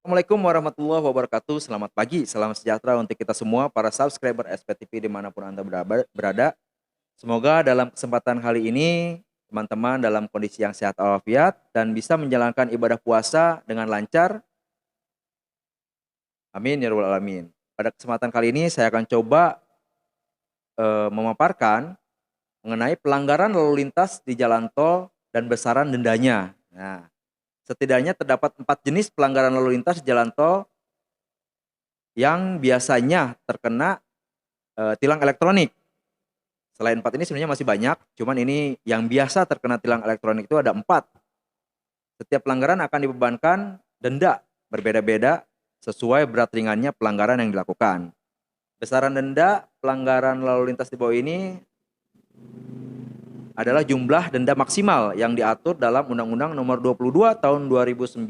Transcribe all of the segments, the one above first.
Assalamualaikum warahmatullahi wabarakatuh. Selamat pagi, salam sejahtera untuk kita semua para subscriber SPTV dimanapun Anda berada. Semoga dalam kesempatan kali ini teman-teman dalam kondisi yang sehat walafiat dan bisa menjalankan ibadah puasa dengan lancar. Amin ya rabbal alamin. Pada kesempatan kali ini saya akan coba memaparkan mengenai pelanggaran lalu lintas di jalan tol dan besaran dendanya. Nah, setidaknya terdapat 4 jenis pelanggaran lalu lintas di jalan tol yang biasanya terkena tilang elektronik. Selain 4 ini sebenarnya masih banyak, cuman ini yang biasa terkena tilang elektronik itu ada 4. Setiap pelanggaran akan dibebankan denda berbeda-beda sesuai berat ringannya pelanggaran yang dilakukan. Besaran denda pelanggaran lalu lintas di bawah ini adalah jumlah denda maksimal yang diatur dalam Undang-Undang Nomor 22 Tahun 2009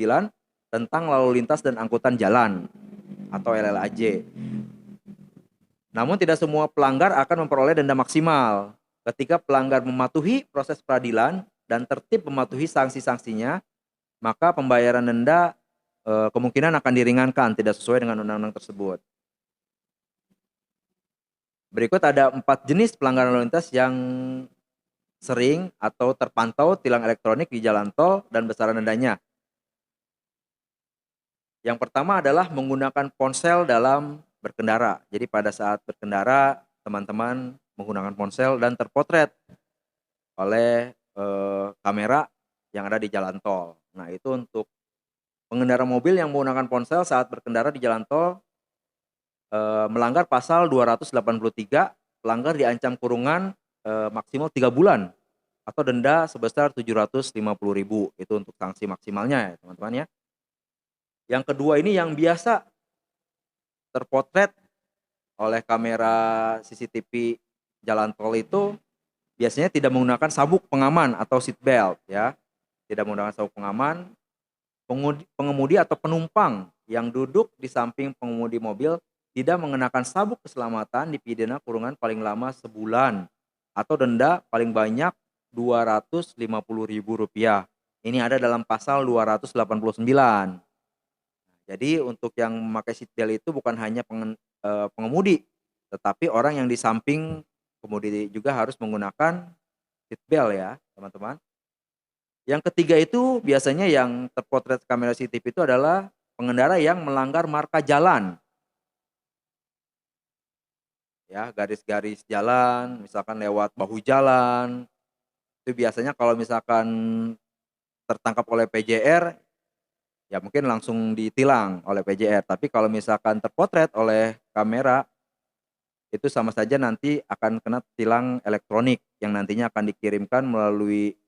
tentang lalu lintas dan angkutan jalan atau LLAJ. Namun tidak semua pelanggar akan memperoleh denda maksimal. Ketika pelanggar mematuhi proses peradilan dan tertib mematuhi sanksi-sanksinya, maka pembayaran denda kemungkinan akan diringankan tidak sesuai dengan undang-undang tersebut. Berikut ada 4 jenis pelanggaran lalu lintas yang sering atau terpantau tilang elektronik di jalan tol dan besaran dendanya. Yang pertama adalah menggunakan ponsel dalam berkendara. Jadi pada saat berkendara, teman-teman menggunakan ponsel dan terpotret oleh kamera yang ada di jalan tol. Nah, itu untuk pengendara mobil yang menggunakan ponsel saat berkendara di jalan tol melanggar pasal 283, pelanggar diancam kurungan maksimal 3 bulan atau denda sebesar 750.000. Itu untuk sanksi maksimalnya ya, teman-teman ya. Yang kedua ini yang biasa terpotret oleh kamera CCTV jalan tol itu biasanya tidak menggunakan sabuk pengaman atau seat belt ya. Tidak menggunakan sabuk pengaman. Pengemudi atau penumpang yang duduk di samping pengemudi mobil tidak mengenakan sabuk keselamatan dipidana kurungan paling lama sebulan atau denda paling banyak Rp250.000. Ini ada dalam pasal 289. Jadi untuk yang memakai seat belt itu bukan hanya pengemudi, tetapi orang yang di samping kemudi juga harus menggunakan seat belt ya, teman-teman. Yang ketiga itu biasanya yang terpotret kamera CCTV itu adalah pengendara yang melanggar marka jalan. Ya, garis-garis jalan, misalkan lewat bahu jalan. Itu biasanya kalau misalkan tertangkap oleh PJR, ya mungkin langsung ditilang oleh PJR. Tapi kalau misalkan terpotret oleh kamera, itu sama saja nanti akan kena tilang elektronik yang nantinya akan dikirimkan melalui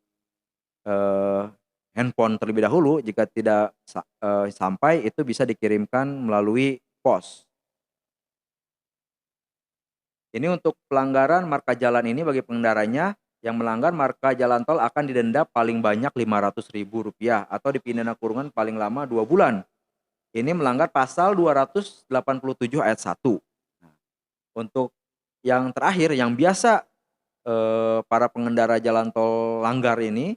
handphone terlebih dahulu. Jika tidak sampai, itu bisa dikirimkan melalui pos. Ini untuk pelanggaran marka jalan ini bagi pengendaranya yang melanggar marka jalan tol akan didenda paling banyak Rp500.000 atau dipidana kurungan paling lama 2 bulan. Ini melanggar pasal 287 ayat 1. Nah, untuk yang terakhir yang biasa para pengendara jalan tol langgar ini,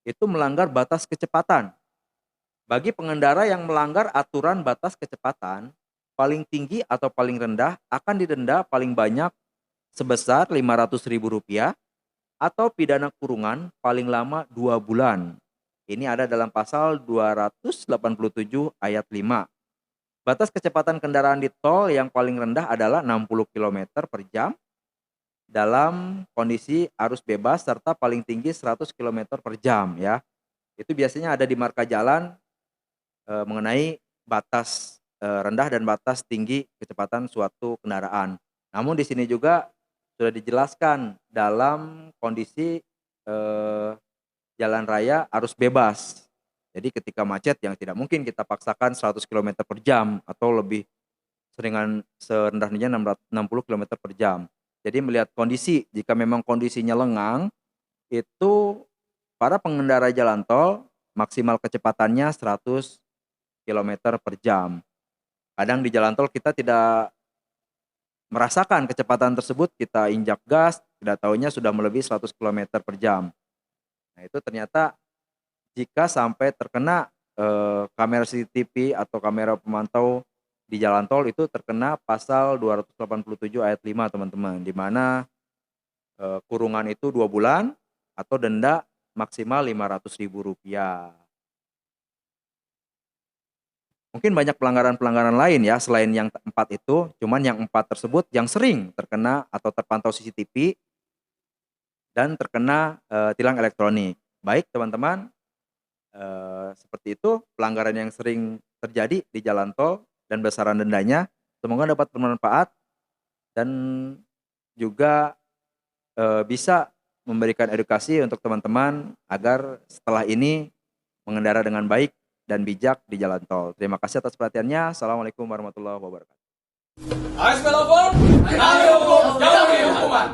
itu melanggar batas kecepatan. Bagi pengendara yang melanggar aturan batas kecepatan, paling tinggi atau paling rendah akan didenda paling banyak sebesar Rp500.000 atau pidana kurungan paling lama 2 bulan. Ini ada dalam pasal 287 ayat 5. Batas kecepatan kendaraan di tol yang paling rendah adalah 60 km per jam dalam kondisi arus bebas serta paling tinggi 100 km per jam ya. Itu biasanya ada di marka jalan mengenai batas rendah dan batas tinggi kecepatan suatu kendaraan. Namun di sini juga sudah dijelaskan dalam kondisi jalan raya arus bebas. Jadi ketika macet yang tidak mungkin kita paksakan 100 km per jam atau lebih serendahnya 60 km per jam. Jadi melihat kondisi, jika memang kondisinya lengang, itu para pengendara jalan tol maksimal kecepatannya 100 km per jam. Kadang di jalan tol kita tidak merasakan kecepatan tersebut, kita injak gas, tidak tahunya sudah melebihi 100 km per jam. Nah itu ternyata jika sampai terkena kamera CCTV atau kamera pemantau di jalan tol itu terkena pasal 287 ayat 5 teman-teman, di mana kurungan itu 2 bulan atau denda maksimal Rp500.000. Mungkin banyak pelanggaran-pelanggaran lain ya selain yang 4 itu, cuman yang 4 tersebut yang sering terkena atau terpantau CCTV dan terkena tilang elektronik. Baik teman-teman, seperti itu pelanggaran yang sering terjadi di jalan tol dan besaran dendanya. Semoga dapat bermanfaat dan juga bisa memberikan edukasi untuk teman-teman agar setelah ini mengendara dengan baik dan bijak di jalan tol. Terima kasih atas perhatiannya. Assalamualaikum warahmatullahi wabarakatuh. ASP lapor, kami hukum, jauhi hukuman.